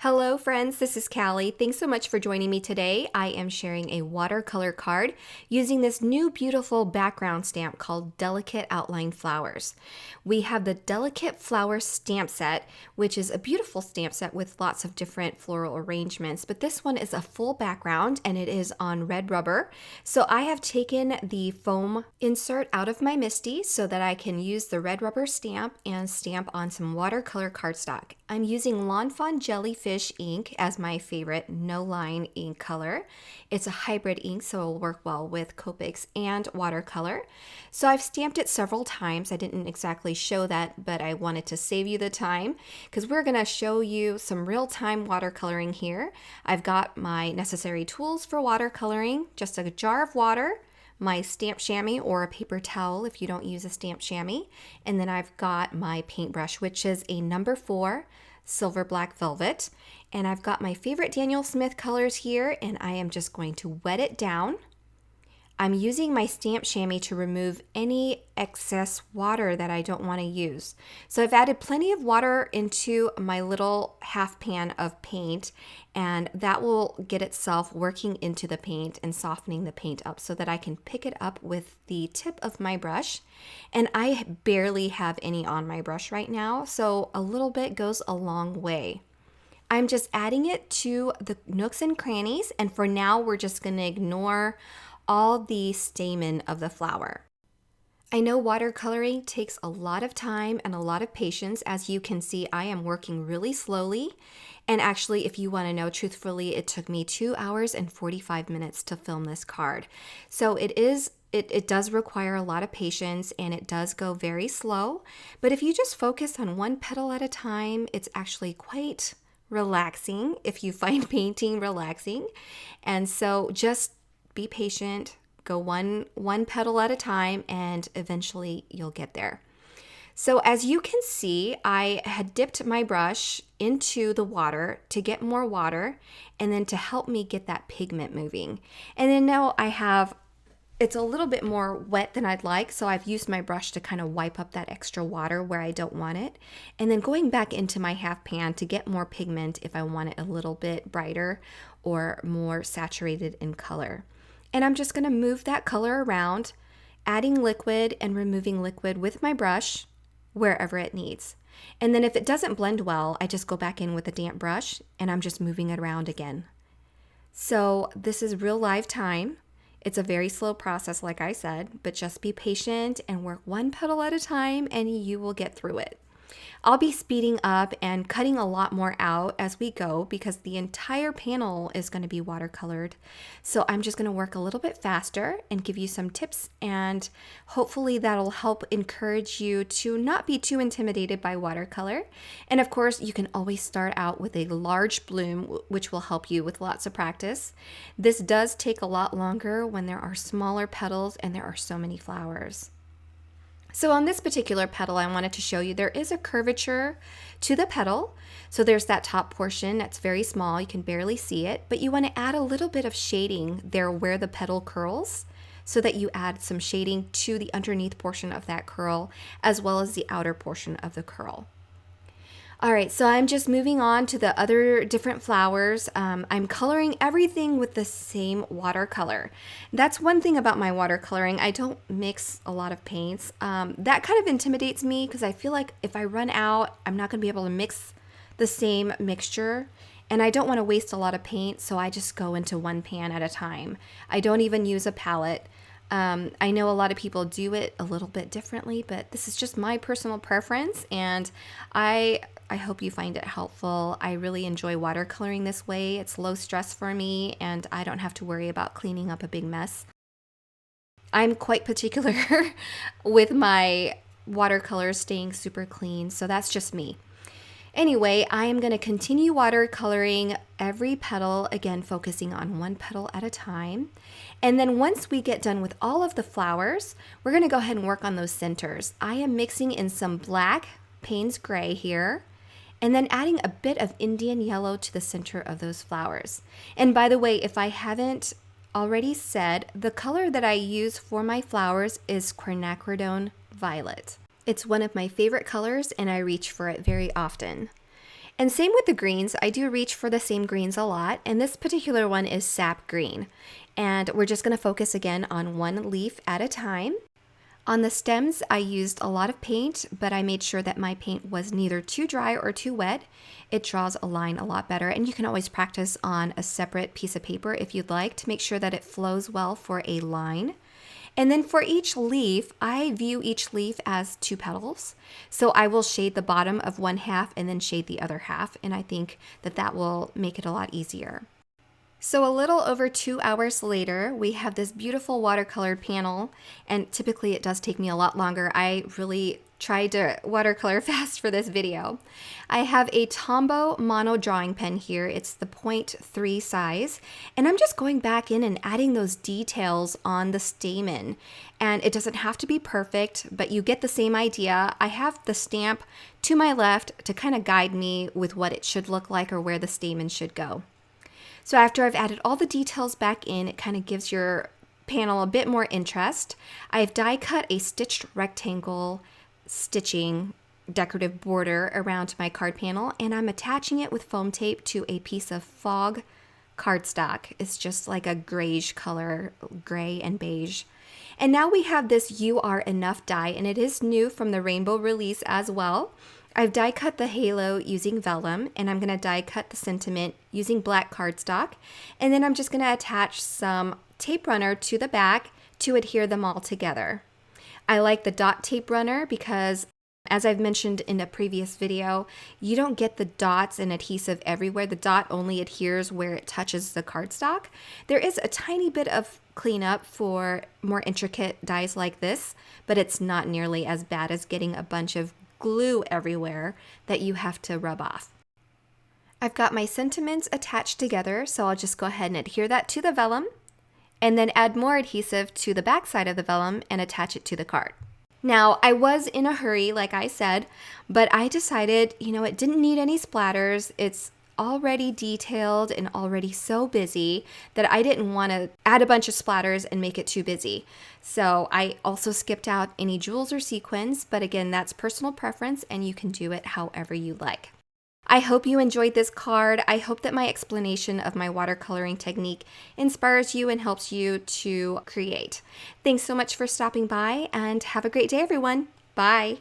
Hello friends, this is Caly. Thanks so much for joining me today. I am sharing a watercolor card using this new beautiful background stamp called Delicate Outline Flowers. We have the Delicate Flower stamp set, which is a beautiful stamp set with lots of different floral arrangements, but this one is a full background and it is on red rubber. So I have taken the foam insert out of my MISTI so that I can use the red rubber stamp and stamp on some watercolor cardstock. I'm using Fawn JELLYFISH ink as my favorite no-line ink color. It's a hybrid ink, so it'll work well with Copics and watercolor. So I've stamped it several times. I didn't exactly show that, but I wanted to save you the time because we're going to show you some real-time watercoloring here. I've got my necessary tools for watercoloring, just a jar of water, my stamp chamois or a paper towel if you don't use a stamp chamois, and then I've got my paintbrush, which is a number 4 silver black velvet, and I've got my favorite Daniel Smith colors here, and I am just going to wet it down. I'm using my stamp chamois to remove any excess water that I don't want to use. So I've added plenty of water into my little half pan of paint, and that will get itself working into the paint and softening the paint up so that I can pick it up with the tip of my brush. And I barely have any on my brush right now, so a little bit goes a long way. I'm just adding it to the nooks and crannies, and for now we're just going to ignore all the stamen of the flower. I know watercoloring takes a lot of time and a lot of patience. As you can see, I am working really slowly. And actually, if you want to know truthfully, it took me 2 hours and 45 minutes to film this card. So it does require a lot of patience and it does go very slow. But if you just focus on one petal at a time, it's actually quite relaxing if you find painting relaxing. And so just be patient, go one petal at a time, and eventually you'll get there. So as you can see, I had dipped my brush into the water to get more water and then to help me get that pigment moving. And then now it's a little bit more wet than I'd like, so I've used my brush to kind of wipe up that extra water where I don't want it. And then going back into my half pan to get more pigment if I want it a little bit brighter or more saturated in color. And I'm just going to move that color around, adding liquid and removing liquid with my brush wherever it needs. And then if it doesn't blend well, I just go back in with a damp brush and I'm just moving it around again. So this is real live time. It's a very slow process, like I said, but just be patient and work one petal at a time and you will get through it. I'll be speeding up and cutting a lot more out as we go because the entire panel is going to be watercolored. So I'm just going to work a little bit faster and give you some tips, and hopefully that'll help encourage you to not be too intimidated by watercolor. And of course, you can always start out with a large bloom, which will help you with lots of practice. This does take a lot longer when there are smaller petals and there are so many flowers. So on this particular petal, I wanted to show you there is a curvature to the petal. So there's that top portion that's very small, you can barely see it, but you want to add a little bit of shading there where the petal curls so that you add some shading to the underneath portion of that curl as well as the outer portion of the curl. All right, so I'm just moving on to the other different flowers. I'm coloring everything with the same watercolor. That's one thing about my watercoloring. I don't mix a lot of paints. That kind of intimidates me because I feel like if I run out, I'm not going to be able to mix the same mixture. And I don't want to waste a lot of paint, so I just go into one pan at a time. I don't even use a palette. I know a lot of people do it a little bit differently, but this is just my personal preference, and I hope you find it helpful. I really enjoy watercoloring this way. It's low stress for me, and I don't have to worry about cleaning up a big mess. I'm quite particular with my watercolors staying super clean, so that's just me. Anyway, I am going to continue watercoloring every petal, again focusing on one petal at a time. And then once we get done with all of the flowers, we're going to go ahead and work on those centers. I am mixing in some black Payne's Gray here, and then adding a bit of Indian yellow to the center of those flowers. And by the way, if I haven't already said, the color that I use for my flowers is quinacridone violet. It's one of my favorite colors and I reach for it very often. And same with the greens. I do reach for the same greens a lot, and this particular one is sap green. And we're just going to focus again on one leaf at a time. On the stems, I used a lot of paint, but I made sure that my paint was neither too dry or too wet. It draws a line a lot better, and you can always practice on a separate piece of paper if you'd like to make sure that it flows well for a line. And then for each leaf, I view each leaf as 2 petals. So I will shade the bottom of one half and then shade the other half, and I think that that will make it a lot easier. So a little over 2 hours later, we have this beautiful watercolored panel, and typically it does take me a lot longer. I really tried to watercolor fast for this video. I have a Tombow mono drawing pen here. It's the 0.3 size, and I'm just going back in and adding those details on the stamen. And it doesn't have to be perfect, but you get the same idea. I have the stamp to my left to kind of guide me with what it should look like or where the stamen should go. So after I've added all the details back in, it kind of gives your panel a bit more interest. I've die cut a stitched rectangle stitching decorative border around my card panel, and I'm attaching it with foam tape to a piece of fog cardstock. It's just like a grayish color, gray and beige. And now we have this You Are Enough die, and it is new from the rainbow release as well. I've die cut the halo using vellum, and I'm going to die cut the sentiment using black cardstock, and then I'm just going to attach some tape runner to the back to adhere them all together. I like the dot tape runner because, as I've mentioned in a previous video, you don't get the dots and adhesive everywhere. The dot only adheres where it touches the cardstock. There is a tiny bit of cleanup for more intricate dies like this, but it's not nearly as bad as getting a bunch of glue everywhere that you have to rub off. I've got my sentiments attached together, so I'll just go ahead and adhere that to the vellum, and then add more adhesive to the back side of the vellum and attach it to the card. Now, I was in a hurry, like I said, but I decided, it didn't need any splatters. It's already detailed and already so busy that I didn't want to add a bunch of splatters and make it too busy. So I also skipped out any jewels or sequins, but again, that's personal preference and you can do it however you like. I hope you enjoyed this card. I hope that my explanation of my watercoloring technique inspires you and helps you to create. Thanks so much for stopping by, and have a great day, everyone. Bye.